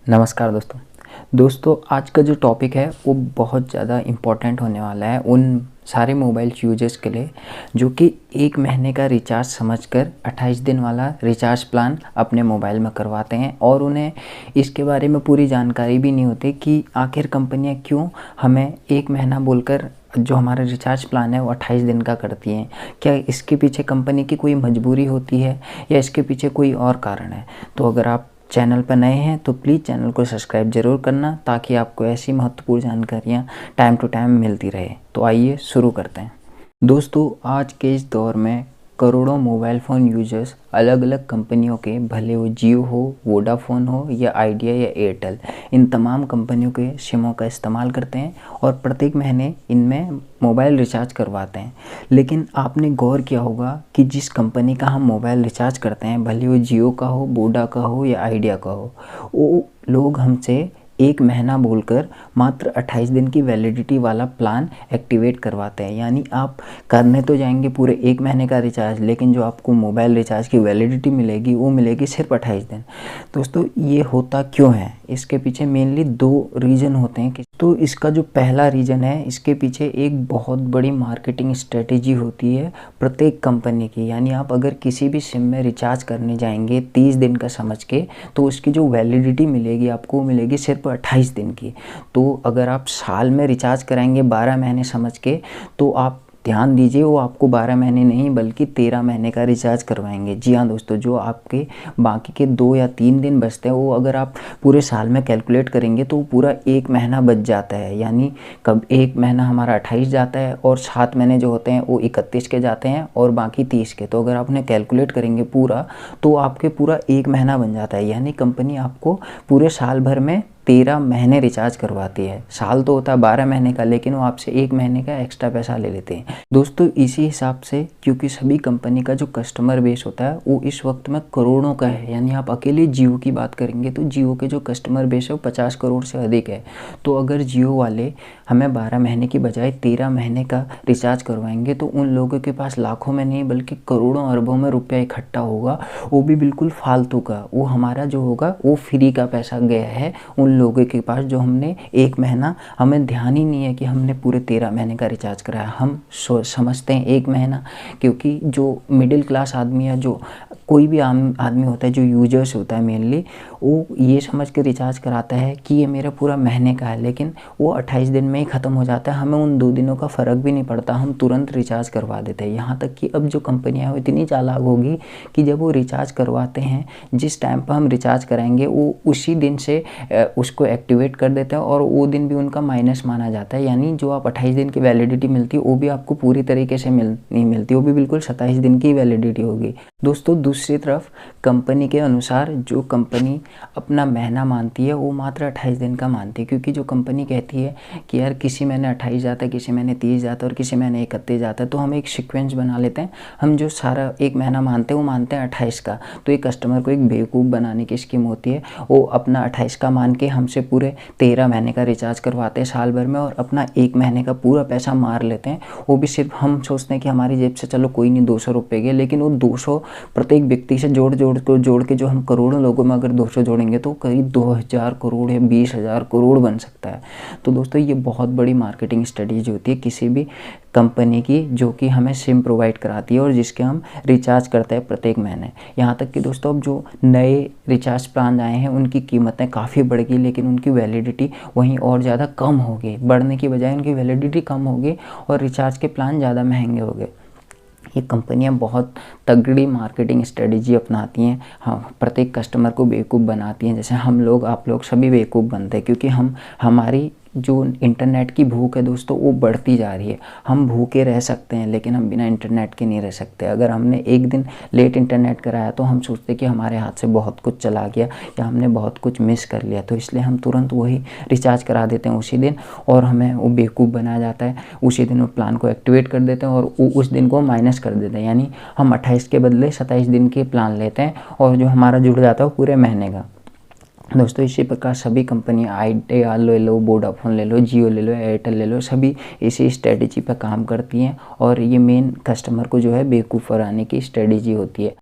नमस्कार दोस्तों आज का जो टॉपिक है वो बहुत ज़्यादा इम्पोर्टेंट होने वाला है उन सारे मोबाइल यूजर्स के लिए जो कि 1 महीने का रिचार्ज समझकर 28 दिन वाला रिचार्ज प्लान अपने मोबाइल में करवाते हैं और उन्हें इसके बारे में पूरी जानकारी भी नहीं होती कि आखिर कंपनियां क्यों हमें 1 महीना बोलकर जो हमारा रिचार्ज प्लान है वो 28 दिन का करती हैं। क्या इसके पीछे कंपनी की कोई मजबूरी होती है या इसके पीछे कोई और कारण है? तो अगर आप चैनल पर नए हैं तो प्लीज़ चैनल को सब्सक्राइब ज़रूर करना ताकि आपको ऐसी महत्वपूर्ण जानकारियाँ टाइम टू टाइम मिलती रहे। तो आइए शुरू करते हैं। दोस्तों आज के इस दौर में करोड़ों मोबाइल फ़ोन यूजर्स अलग अलग कंपनियों के, भले वो जियो हो, वोडाफोन हो या आइडिया या एयरटेल, इन तमाम कंपनियों के सिमों का इस्तेमाल करते हैं और प्रत्येक महीने इनमें मोबाइल रिचार्ज करवाते हैं। लेकिन आपने गौर किया होगा कि जिस कंपनी का हम मोबाइल रिचार्ज करते हैं, भले वो जियो का हो, वोडा का हो या आइडिया का हो, वो लोग हमसे 1 महीना बोलकर मात्र 28 दिन की वैलिडिटी वाला प्लान एक्टिवेट करवाते हैं। यानी आप करने तो जाएंगे पूरे 1 महीने का रिचार्ज, लेकिन जो आपको मोबाइल रिचार्ज की वैलिडिटी मिलेगी वो मिलेगी सिर्फ 28 दिन। दोस्तों ये होता क्यों है? इसके पीछे मेनली 2 रीज़न होते हैं। तो इसका जो पहला रीज़न है, इसके पीछे एक बहुत बड़ी मार्केटिंग स्ट्रेटेजी होती है प्रत्येक कंपनी की। यानी आप अगर किसी भी सिम में रिचार्ज करने जाएंगे 30 दिन का समझ के, तो उसकी जो वैलिडिटी मिलेगी आपको मिलेगी सिर्फ 28 दिन की। तो अगर आप साल में रिचार्ज कराएंगे 12 महीने समझ के, तो आप ध्यान दीजिए वो आपको 12 महीने नहीं बल्कि 13 महीने का रिचार्ज करवाएंगे। जी हाँ दोस्तों, जो आपके बाकी के 2 या 3 दिन बचते हैं वो अगर आप पूरे साल में कैलकुलेट करेंगे तो पूरा 1 महीना बच जाता है। यानी कब 1 महीना हमारा 28 जाता है और 7 महीने जो होते हैं वो 31 के जाते हैं और बाकी 30 के। तो अगर आप उन्हें कैलकुलेट करेंगे पूरा, तो आपके पूरा 1 महीना बन जाता है। यानी कंपनी आपको पूरे साल भर में 13 महीने रिचार्ज करवाती है। साल तो होता है 12 महीने का, लेकिन वो आपसे 1 महीने का एक्स्ट्रा पैसा ले लेते हैं। दोस्तों इसी हिसाब से, क्योंकि सभी कंपनी का जो कस्टमर बेस होता है वो इस वक्त में करोड़ों का है। यानी आप अकेले जियो की बात करेंगे तो जियो के जो कस्टमर बेस है वो 50 करोड़ से अधिक है। तो अगर जियो वाले हमें 12 महीने की बजाय 13 महीने का रिचार्ज करवाएंगे तो उन लोगों के पास लाखों में नहीं बल्कि करोड़ों अरबों में रुपया इकट्ठा होगा, वो भी बिल्कुल फालतू का। वो हमारा जो होगा वो फ्री का पैसा गया है उन लोगों के पास जो हमने 1 महीना, हमें ध्यान ही नहीं है कि हमने पूरे 13 महीने का रिचार्ज कराया। हम समझते हैं 1 महीना, क्योंकि जो मिडिल क्लास आदमी है, जो कोई भी आम आदमी होता है, जो यूजर्स होता है मेनली, वो ये समझ के रिचार्ज कराता है कि ये मेरा पूरा महीने का है, लेकिन वो 28 दिन में ही ख़त्म हो जाता है। हमें उन 2 दिनों का फ़र्क भी नहीं पड़ता, हम तुरंत रिचार्ज करवा देते हैं। यहाँ तक कि अब जो कंपनियाँ हैं वो इतनी चालाक होगी कि जब वो रिचार्ज करवाते हैं, जिस टाइम पर हम रिचार्ज कराएंगे वो उसी दिन से उसको एक्टिवेट कर देते हैं और वो दिन भी उनका माइनस माना जाता है। यानी जो आप 28 दिन की वैलिडिटी मिलती है वो भी आपको पूरी तरीके से नहीं मिलती, वो भी बिल्कुल 27 दिन की वैलिडिटी होगी। दोस्तों दूसरी तरफ कंपनी के अनुसार जो कंपनी अपना महीना मानती है वो मात्र 28 दिन का मानती है, क्योंकि जो कंपनी कहती है कि यार किसी महीने 28 जाता है, किसी महीने 30 जाता है और किसी महीने 31 जाता है, तो हम एक सीक्वेंस बना लेते हैं। हम जो सारा 1 महीना मानते हैं वो मानते हैं 28 का। तो एक कस्टमर को एक बेवकूफ़ बनाने की स्कीम होती है। वो अपना 28 का मान के हमसे पूरे 13 महीने का रिचार्ज करवाते हैं साल भर में और अपना 1 महीने का पूरा पैसा मार लेते हैं। वो भी सिर्फ हम सोचते हैं कि हमारी जेब से चलो कोई नहीं 200 रुपये गए, लेकिन वो 200 प्रत्येक व्यक्ति से जोड़ के जो हम करोड़ों लोगों में अगर 200 जोड़ेंगे तो करीब 2000 करोड़ या 20,000 करोड़ बन सकता है। तो दोस्तों ये बहुत बड़ी मार्केटिंग स्ट्रेटेजी होती है किसी भी कंपनी की, जो कि हमें सिम प्रोवाइड कराती है और जिसके हम रिचार्ज करते हैं प्रत्येक महीने। यहाँ तक कि दोस्तों अब जो नए रिचार्ज प्लान आए हैं उनकी कीमतें काफ़ी बढ़ गई, लेकिन उनकी वैलिडिटी वहीं और ज़्यादा कम हो गई। बढ़ने की बजाय उनकी वैलिडिटी कम हो गई और रिचार्ज के प्लान ज़्यादा महंगे हो गए। ये कंपनियां बहुत तगड़ी मार्केटिंग स्ट्रेटजी अपनाती हैं। हाँ, प्रत्येक कस्टमर को बेवकूफ़ बनाती हैं। जैसे हम लोग, आप लोग सभी बेवकूफ़ बनते हैं, क्योंकि हमारी जो इंटरनेट की भूख है दोस्तों वो बढ़ती जा रही है। हम भूखे रह सकते हैं लेकिन हम बिना इंटरनेट के नहीं रह सकते। अगर हमने एक दिन लेट इंटरनेट कराया तो हम सोचते कि हमारे हाथ से बहुत कुछ चला गया या हमने बहुत कुछ मिस कर लिया, तो इसलिए हम तुरंत वही रिचार्ज करा देते हैं उसी दिन और हमें वो बेवकूफ़ बनाया जाता है। उसी दिन वो प्लान को एक्टिवेट कर देते हैं और उस दिन को माइनस कर देते हैं। यानी हम 28 के बदले 27 दिन के प्लान लेते हैं और जो हमारा जुड़ जाता है वो पूरे महीने का। दोस्तों इसी प्रकार सभी कंपनियां, आइडिया ले लो, वोडाफोन ले लो, जियो ले लो, एयरटेल ले लो, सभी इसी स्ट्रेटजी पर काम करती हैं और ये मेन कस्टमर को जो है बेवकूफ़ बनाने की स्ट्रेटजी होती है।